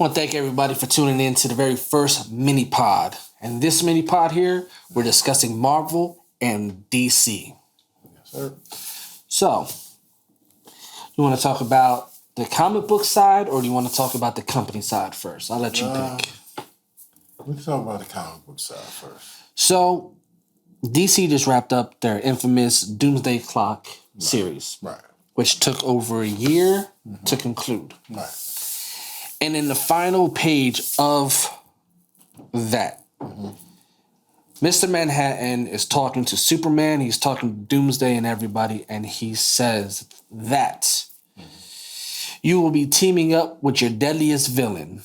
want to thank everybody for tuning in to the very first mini pod. And this mini pod here, we're discussing Marvel and DC. Yes, sir. So, you want to talk about the comic book side, or do you want to talk about the company side first? I'll let you pick. We can talk about the comic book side first. So, DC just wrapped up their infamous Doomsday Clock series, Right. which took over a year to conclude. Right. And in the final page of that, Mr. Manhattan is talking to Superman, he's talking to Doomsday and everybody, and he says that you will be teaming up with your deadliest villain.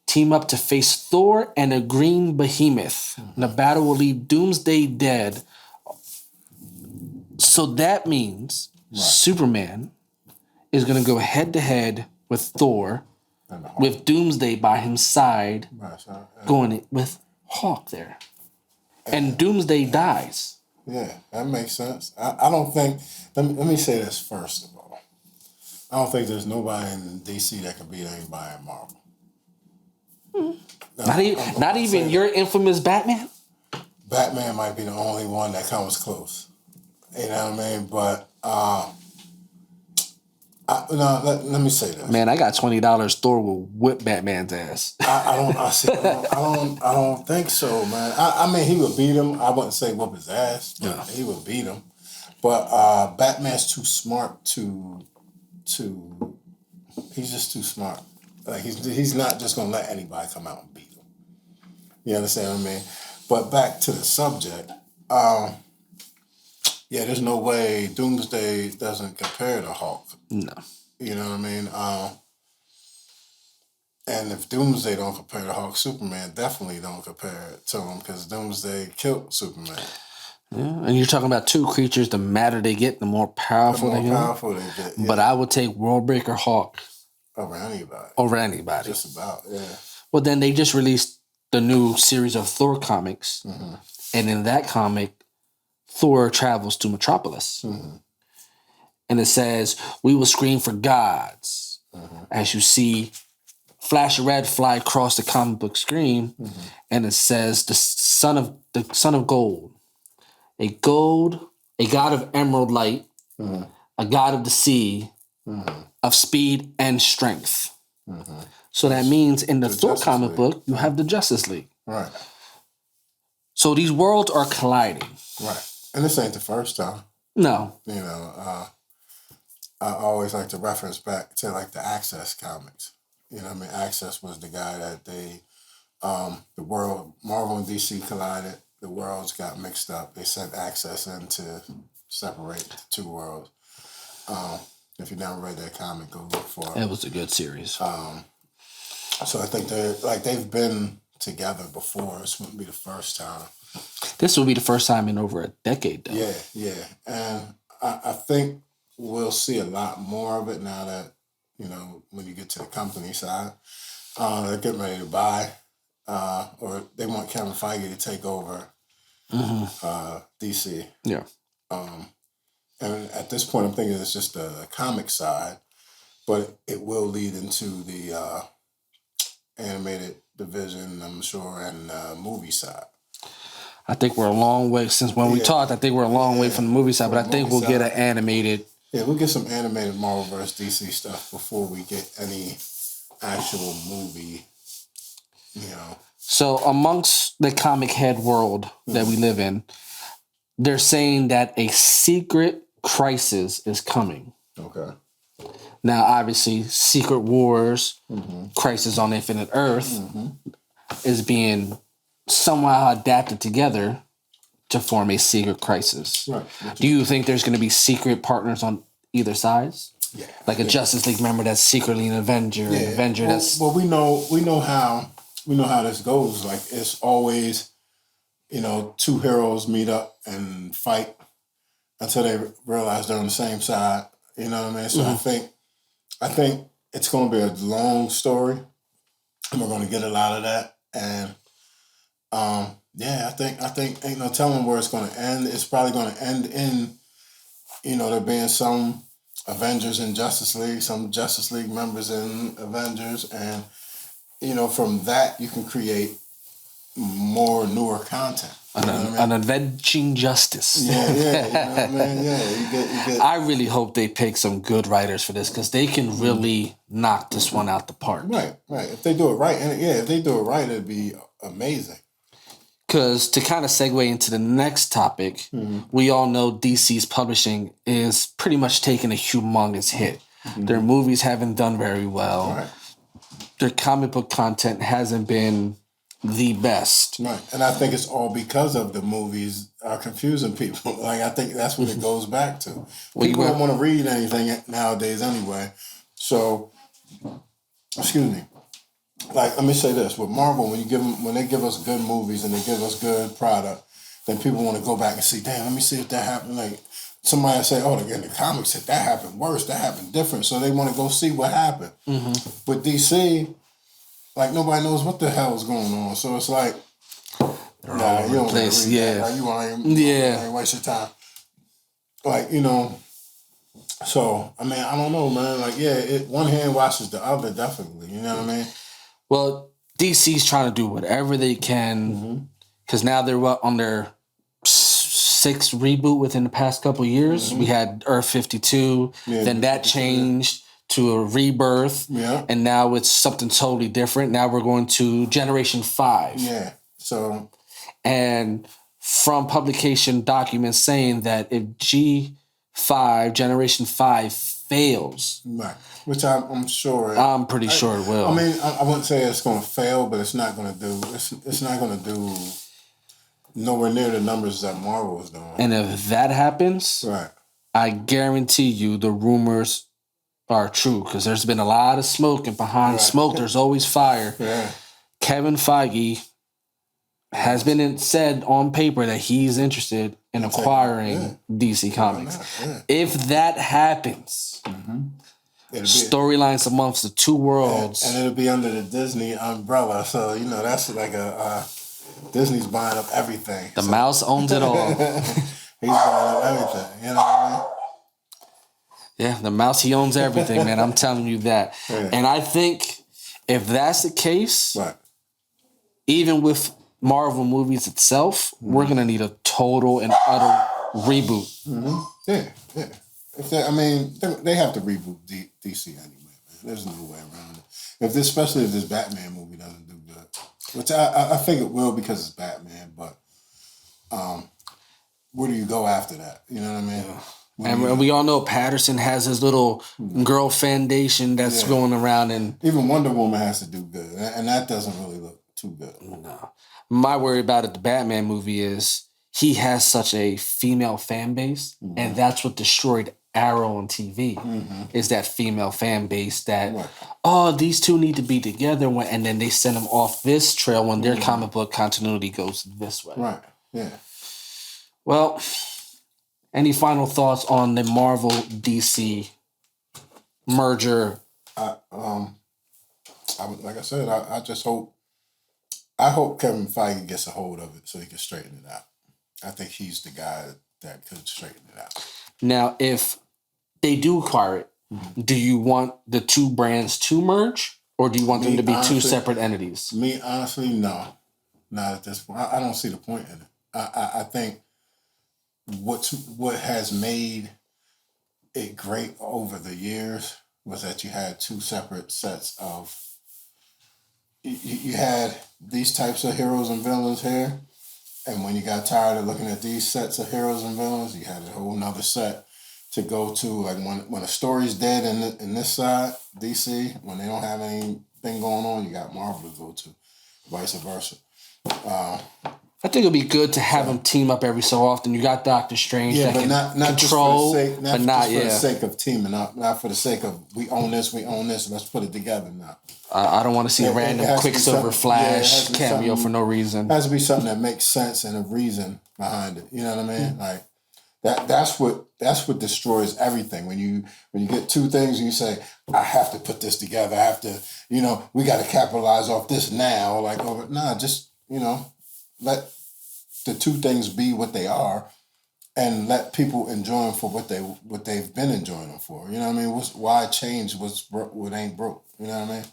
Team up to face Thor and a green behemoth. The battle will leave Doomsday dead. So that means Superman is going to go head to head with Thor, with Doomsday by his side, going with Hawk there. And Doomsday dies. Yeah, that makes sense. I don't think... Let me say this first of all. I don't think there's nobody in DC that can beat anybody in Marvel. Not even your infamous Batman? Batman might be the only one that comes close. You know what I mean? But let me say this. Man, I got $20. Thor will whip Batman's ass. I don't think so, man. I mean, he would beat him. I wouldn't say whoop his ass, but he would beat him. But Batman's too smart to. He's just too smart. Like he's not just gonna let anybody come out and beat him. You understand what I mean? But back to the subject. Yeah, there's no way Doomsday doesn't compare to Hulk. No. You know what I mean? And if Doomsday don't compare to Hulk, Superman definitely don't compare to him because Doomsday killed Superman. Yeah, and you're talking about two creatures. The madder they get, the more powerful they get. Yeah. But I would take Worldbreaker Hawk over anybody. Just about, yeah. Well, then they just released the new series of Thor comics, and in that comic, Thor travels to Metropolis, and it says, "We will scream for gods." As you see, flash of red fly across the comic book screen, and it says, "The son of gold, a god of emerald light, a god of the sea, of speed and strength." So that means in the Thor comic book, you have the Justice League. Right. So these worlds are colliding. Right. And this ain't the first time. No. You know, I always like to reference back to like the Access comics. You know what I mean? Access was the guy that the world, Marvel and DC collided. The worlds got mixed up. They sent Access in to separate the two worlds. If you never read that comic, go look for it. It was a good series. So I think they've been together before. This wouldn't be the first time. This will be the first time in over a decade, though. Yeah. And I think we'll see a lot more of it now that, you know, when you get to the company side. They're getting ready to buy, or they want Kevin Feige to take over DC. Yeah. And at this point, I'm thinking it's just the comic side, but it will lead into the animated division, I'm sure, and movie side. I think we're a long way since when we talked. I think we're a long way from the movie side, but I think we'll get an animated. Yeah, we'll get some animated Marvel vs. DC stuff before we get any actual movie, you know. So amongst the comic head world that we live in, they're saying that a secret crisis is coming. Okay. Now, obviously, Secret Wars, Crisis on Infinite Earth is being somehow adapted together to form a secret crisis. Right. Do you think there's going to be secret partners on either sides? Yeah. Like a Justice League member that's secretly an Avenger, an Avenger that's... Well, we know how this goes. Like, it's always, you know, two heroes meet up and fight until they realize they're on the same side. You know what I mean? So I think it's going to be a long story, and we're going to get a lot of that. And I think ain't no telling where it's going to end. It's probably going to end in, you know, there being some Avengers in Justice League, some Justice League members in Avengers, and from that you can create more newer content. An avenging justice. Yeah, you know what I mean? Yeah, you get. I really hope they pick some good writers for this because they can really knock this one out the park. Right. If they do it right, it'd be amazing. Because to kind of segue into the next topic, we all know DC's publishing is pretty much taking a humongous hit. Their movies haven't done very well. Right. Their comic book content hasn't been the best. Right. And I think it's all because of the movies are confusing people. Like, I think that's what it goes back to. People don't want to read anything nowadays anyway. So, excuse me. Like, let me say this. With Marvel, when they give us good movies and they give us good product, then people want to go back and see, damn, let me see if that happened. Like, somebody say, oh, in the comics, that happened worse, that happened different. So they want to go see what happened. With DC, like, nobody knows what the hell is going on. So it's like, nah, you don't want to read that. Like, you ain't waste your time. Like, so, I mean, I don't know, man. Like, one hand washes the other, definitely. You know what I mean? Well, DC's trying to do whatever they can because now they're on their sixth reboot within the past couple of years. We had Earth 52, then that changed to a rebirth, and now it's something totally different. Now we're going to Generation 5. Yeah, so... And from publication documents saying that if G5, Generation 5 fails... Right, which I'm sure... I'm pretty sure it will. I mean, I wouldn't say it's going to fail, but it's not going to do... It's not going to do nowhere near the numbers that Marvel is doing. And if that happens, right, I guarantee you the rumors are true because there's been a lot of smoke, and behind smoke there's always fire. Yeah. Kevin Feige has been said on paper that he's interested in acquiring DC Comics. If that happens, storylines amongst the two worlds, and it'll be under the Disney umbrella. So that's like Disney's buying up everything. The mouse owns it all. He's buying up everything. You know what I mean? Yeah, the mouse, he owns everything, man. I'm telling you that. Yeah. And I think if that's the case, even with Marvel movies itself, we're going to need a total and utter reboot. Yeah. They have to reboot DC anyway, man. There's no way around it. Especially if this Batman movie doesn't do good. Which I think it will because it's Batman, but where do you go after that? You know what I mean? Yeah. And we all know Patterson has his little girl foundation that's going around, and even Wonder Woman has to do good, and that doesn't really look too good. No, my worry about it, the Batman movie, is he has such a female fan base, and that's what destroyed Arrow on TV. Is that female fan base that these two need to be together, and then they send them off this trail when their comic book continuity goes this way. Right. Yeah. Well. Any final thoughts on the Marvel DC merger? Like I said, I just hope. I hope Kevin Feige gets a hold of it so he can straighten it out. I think he's the guy that could straighten it out. Now, if they do acquire it, do you want the two brands to merge, or do you want them to be two separate entities? Me, honestly, no, not at this point. I don't see the point in it. I think. What has made it great over the years was that you had two separate sets of. You had these types of heroes and villains here, and when you got tired of looking at these sets of heroes and villains, you had a whole nother set to go to. Like when a story's dead in this side, DC, when they don't have anything going on, you got Marvel to go to, vice versa. I think it'll be good to have them team up every so often. You got Doctor Strange that can control, but not for the sake of teaming up, not for the sake of we own this, let's put it together now. I don't want to see a random Quicksilver Flash cameo for no reason. It has to be something that makes sense and a reason behind it. You know what I mean? Like that's what destroys everything. When you get two things and you say, I have to put this together, I have to, we got to capitalize off this now. Just let the two things be what they are, and let people enjoy them for what they've been enjoying them for. You know what I mean? Why change what ain't broke? You know what I mean?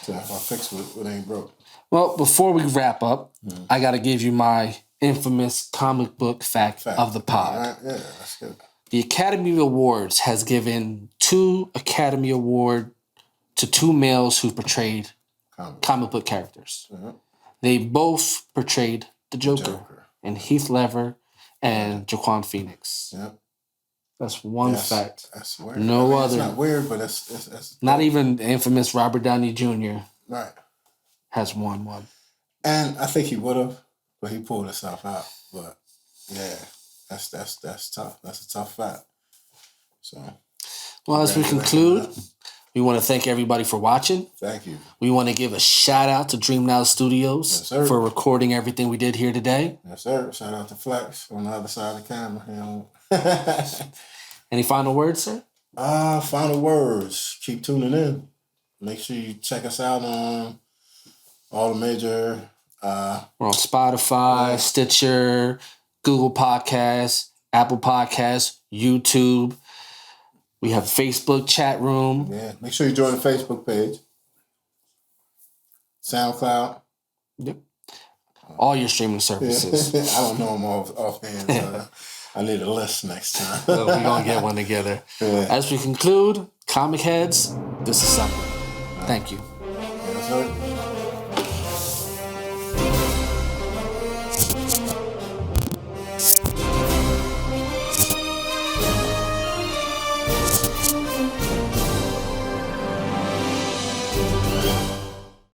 So if I fix what ain't broke. Well, before we wrap up, I got to give you my infamous comic book fact of the pod. All right. Yeah, that's good. The Academy Awards has given 2 Academy Award to 2 males who portrayed comic book characters. They both portrayed the Joker. And Heath Ledger and Joaquin Phoenix. Yep. That's one fact. That's weird. No other. It's not weird, but it's not even the infamous Robert Downey Jr. Right. Has won one. And I think he would have, but he pulled himself out. But yeah, that's tough. That's a tough fact. So, well, as we conclude, we want to thank everybody for watching. Thank you. We want to give a shout out to Dream Now Studios for recording everything we did here today. Yes, sir. Shout out to Flex on the other side of the camera. Any final words, sir? Final words. Keep tuning in. Make sure you check us out on all the major. We're on Spotify, Stitcher, Google Podcasts, Apple Podcasts, YouTube. We have Facebook chat room. Yeah, make sure you join the Facebook page. SoundCloud. Yep. All your streaming services. I don't know them offhand. I need a list next time. We're going to get one together. Yeah. As we conclude, Comic Heads, this is something. Thank you. Yes, sir.